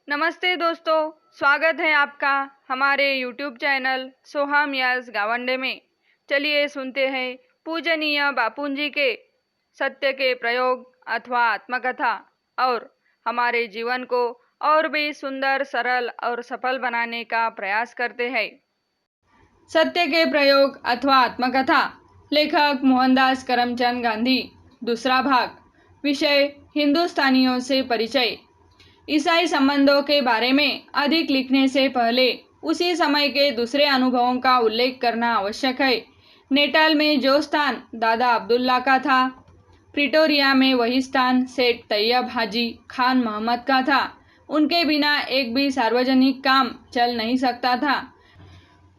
नमस्ते दोस्तों, स्वागत है आपका हमारे YouTube चैनल सोहम यस गावंडे में। चलिए सुनते हैं पूजनीय बापूजी के सत्य के प्रयोग अथवा आत्मकथा और हमारे जीवन को और भी सुंदर, सरल और सफल बनाने का प्रयास करते हैं। सत्य के प्रयोग अथवा आत्मकथा, लेखक मोहनदास करमचंद गांधी। दूसरा भाग। विषय हिंदुस्तानियों से परिचय। ईसाई संबंधों के बारे में अधिक लिखने से पहले उसी समय के दूसरे अनुभवों का उल्लेख करना आवश्यक है। नेटाल में जो स्थान दादा अब्दुल्ला का था, प्रिटोरिया में वही स्थान सेठ तैयब हाजी खान मोहम्मद का था। उनके बिना एक भी सार्वजनिक काम चल नहीं सकता था।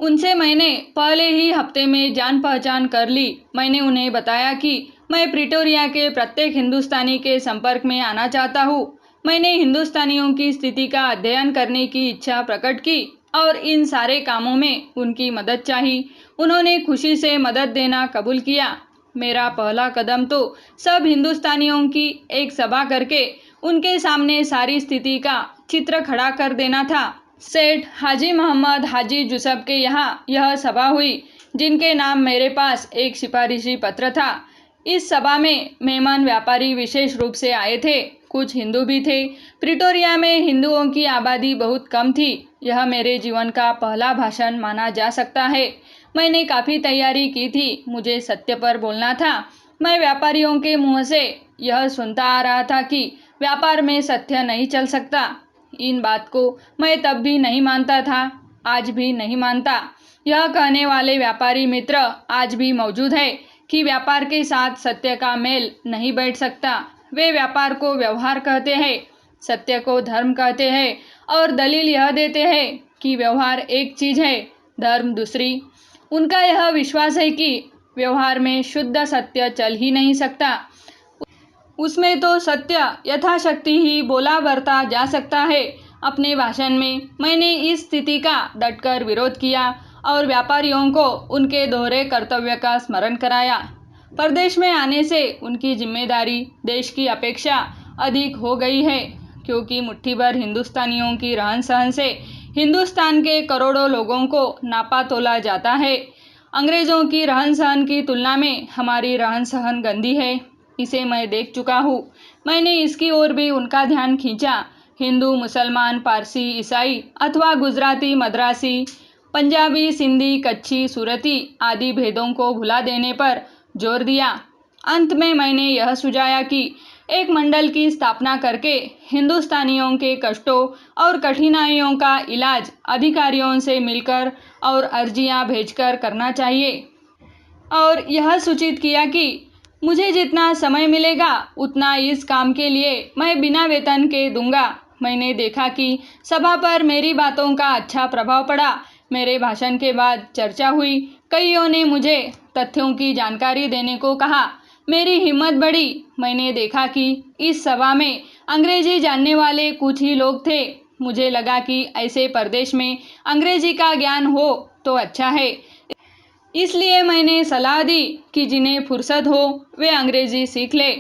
उनसे मैंने पहले ही हफ्ते में जान पहचान कर ली। मैंने उन्हें बताया कि मैं प्रिटोरिया के प्रत्येक हिंदुस्तानी के संपर्क में आना चाहता हूँ। मैंने हिंदुस्तानियों की स्थिति का अध्ययन करने की इच्छा प्रकट की और इन सारे कामों में उनकी मदद चाही। उन्होंने खुशी से मदद देना कबूल किया। मेरा पहला कदम तो सब हिंदुस्तानियों की एक सभा करके उनके सामने सारी स्थिति का चित्र खड़ा कर देना था। सेठ हाजी मोहम्मद हाजी जुसफ के यहाँ यह सभा हुई, जिनके नाम मेरे पास एक सिफारिशी पत्र था। इस सभा में मेहमान व्यापारी विशेष रूप से आए थे, कुछ हिंदू भी थे। प्रिटोरिया में हिंदुओं की आबादी बहुत कम थी। यह मेरे जीवन का पहला भाषण माना जा सकता है। मैंने काफ़ी तैयारी की थी, मुझे सत्य पर बोलना था। मैं व्यापारियों के मुंह से यह सुनता आ रहा था कि व्यापार में सत्य नहीं चल सकता। इन बात को मैं तब भी नहीं मानता था, आज भी नहीं मानता। यह कहने वाले व्यापारी मित्र आज भी मौजूद है कि व्यापार के साथ सत्य का मेल नहीं बैठ सकता। वे व्यापार को व्यवहार कहते हैं, सत्य को धर्म कहते हैं और दलील यह देते हैं कि व्यवहार एक चीज़ है, धर्म दूसरी। उनका यह विश्वास है कि व्यवहार में शुद्ध सत्य चल ही नहीं सकता। उसमें तो सत्य यथाशक्ति ही बोला बरता जा सकता है। अपने भाषण में मैंने इस स्थिति का डटकर विरोध किया और व्यापारियों को उनके दोहरे कर्तव्य का स्मरण कराया। प्रदेश में आने से उनकी जिम्मेदारी देश की अपेक्षा अधिक हो गई है, क्योंकि मुट्ठी भर हिंदुस्तानियों की रहन सहन से हिंदुस्तान के करोड़ों लोगों को नापा तोला जाता है। अंग्रेज़ों की रहन सहन की तुलना में हमारी रहन सहन गंदी है, इसे मैं देख चुका हूँ। मैंने इसकी ओर भी उनका ध्यान खींचा। हिंदू, मुसलमान, पारसी, ईसाई अथवा गुजराती, मद्रासी, पंजाबी, सिंधी, कच्छी, सूरती आदि भेदों को भुला देने पर जोर दिया। अंत में मैंने यह सुझाया कि एक मंडल की स्थापना करके हिंदुस्तानियों के कष्टों और कठिनाइयों का इलाज अधिकारियों से मिलकर और अर्जियां भेजकर करना चाहिए। और यह सूचित किया कि मुझे जितना समय मिलेगा उतना इस काम के लिए मैं बिना वेतन के दूंगा। मैंने देखा कि सभा पर मेरी बातों का अच्छा प्रभाव पड़ा। मेरे भाषण के बाद चर्चा हुई। कईयों ने मुझे तथ्यों की जानकारी देने को कहा। मेरी हिम्मत बढ़ी। मैंने देखा कि इस सभा में अंग्रेजी जानने वाले कुछ ही लोग थे। मुझे लगा कि ऐसे प्रदेश में अंग्रेजी का ज्ञान हो तो अच्छा है। इसलिए मैंने सलाह दी कि जिन्हें फुर्सत हो वे अंग्रेजी सीख ले।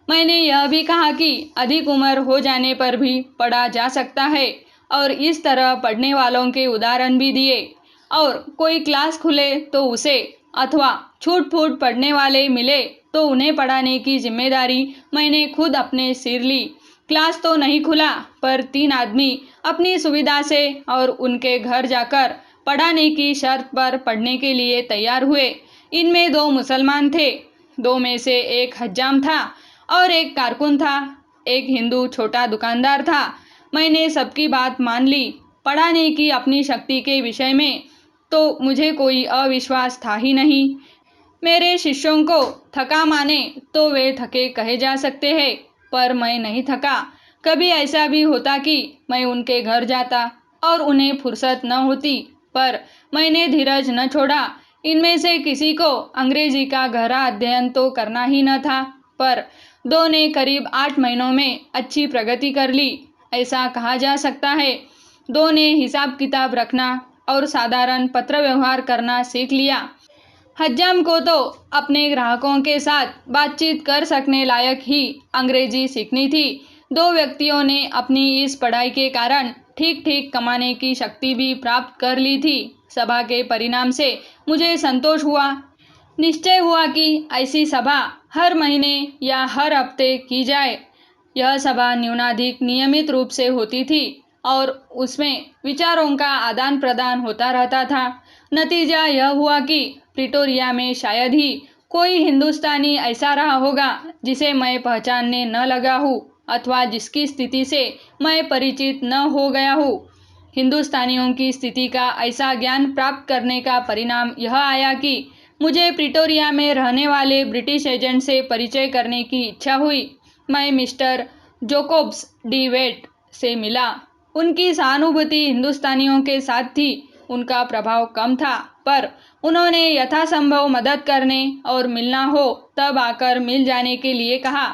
मैंने यह भी कहा कि अधिक उम्र हो जाने पर भी पढ़ा जा सकता है और इस तरह पढ़ने वालों के उदाहरण भी दिए। और कोई क्लास खुले तो उसे, अथवा छूट फूट पढ़ने वाले मिले तो उन्हें पढ़ाने की जिम्मेदारी मैंने खुद अपने सिर ली। क्लास तो नहीं खुला, पर 3 आदमी अपनी सुविधा से और उनके घर जाकर पढ़ाने की शर्त पर पढ़ने के लिए तैयार हुए। इनमें 2 मुसलमान थे। 2 में से एक हज्जाम था और एक कारकुन था। एक हिंदू छोटा दुकानदार था। मैंने सबकी बात मान ली। पढ़ाने की अपनी शक्ति के विषय में तो मुझे कोई अविश्वास था ही नहीं। मेरे शिष्यों को थका माने तो वे थके कहे जा सकते हैं, पर मैं नहीं थका। कभी ऐसा भी होता कि मैं उनके घर जाता और उन्हें फुर्सत न होती, पर मैंने धीरज न छोड़ा। इनमें से किसी को अंग्रेजी का गहरा अध्ययन तो करना ही न था, पर 2 ने करीब 8 महीनों में अच्छी प्रगति कर ली, ऐसा कहा जा सकता है। 2 ने हिसाब किताब रखना और साधारण पत्र व्यवहार करना सीख लिया। हज्जाम को तो अपने ग्राहकों के साथ बातचीत कर सकने लायक ही अंग्रेजी सीखनी थी। दो व्यक्तियों ने अपनी इस पढ़ाई के कारण ठीक ठीक कमाने की शक्ति भी प्राप्त कर ली थी। सभा के परिणाम से मुझे संतोष हुआ। निश्चय हुआ कि ऐसी सभा हर महीने या हर हफ्ते की जाए। यह सभा न्यूनाधिक नियमित रूप से होती थी और उसमें विचारों का आदान प्रदान होता रहता था। नतीजा यह हुआ कि प्रिटोरिया में शायद ही कोई हिंदुस्तानी ऐसा रहा होगा जिसे मैं पहचानने न लगा हूँ अथवा जिसकी स्थिति से मैं परिचित न हो गया हूँ। हिंदुस्तानियों की स्थिति का ऐसा ज्ञान प्राप्त करने का परिणाम यह आया कि मुझे प्रिटोरिया में रहने वाले ब्रिटिश एजेंट से परिचय करने की इच्छा हुई। मैं मिस्टर जोकोब्स डी वेट से मिला। उनकी सहानुभूति हिंदुस्तानियों के साथ थी। उनका प्रभाव कम था, पर उन्होंने यथासंभव मदद करने और मिलना हो तब आकर मिल जाने के लिए कहा।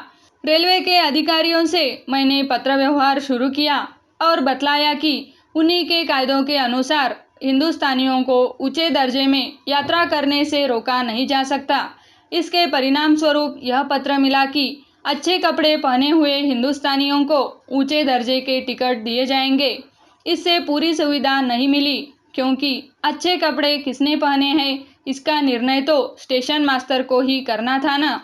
रेलवे के अधिकारियों से मैंने पत्र व्यवहार शुरू किया और बतलाया कि उन्हीं के कायदों के अनुसार हिंदुस्तानियों को ऊंचे दर्जे में यात्रा करने से रोका नहीं जा सकता। इसके परिणाम स्वरूप यह पत्र मिला कि अच्छे कपड़े पहने हुए हिंदुस्तानियों को ऊंचे दर्जे के टिकट दिए जाएंगे। इससे पूरी सुविधा नहीं मिली, क्योंकि अच्छे कपड़े किसने पहने हैं इसका निर्णय तो स्टेशन मास्टर को ही करना था ना।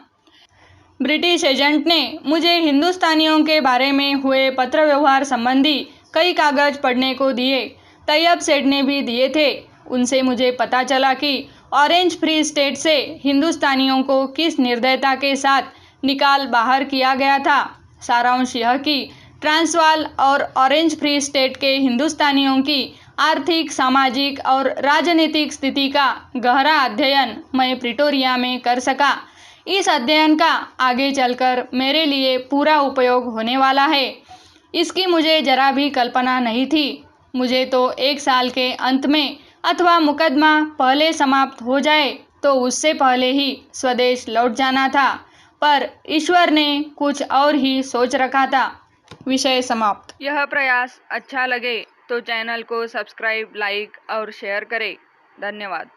ब्रिटिश एजेंट ने मुझे हिंदुस्तानियों के बारे में हुए पत्र व्यवहार संबंधी कई कागज पढ़ने को दिए। तैयब सेठ ने भी दिए थे। उनसे मुझे पता चला कि ऑरेंज फ्री स्टेट से हिंदुस्तानियों को किस निर्दयता के साथ निकाल बाहर किया गया था। सारांश यह कि ट्रांसवाल और ऑरेंज फ्री स्टेट के हिंदुस्तानियों की आर्थिक, सामाजिक और राजनीतिक स्थिति का गहरा अध्ययन मैं प्रिटोरिया में कर सका। इस अध्ययन का आगे चलकर मेरे लिए पूरा उपयोग होने वाला है, इसकी मुझे जरा भी कल्पना नहीं थी। मुझे तो 1 साल के अंत में अथवा मुकदमा पहले समाप्त हो जाए तो उससे पहले ही स्वदेश लौट जाना था, पर ईश्वर ने कुछ और ही सोच रखा था। विषय समाप्त। यह प्रयास अच्छा लगे तो चैनल को सब्सक्राइब, लाइक और शेयर करें। धन्यवाद।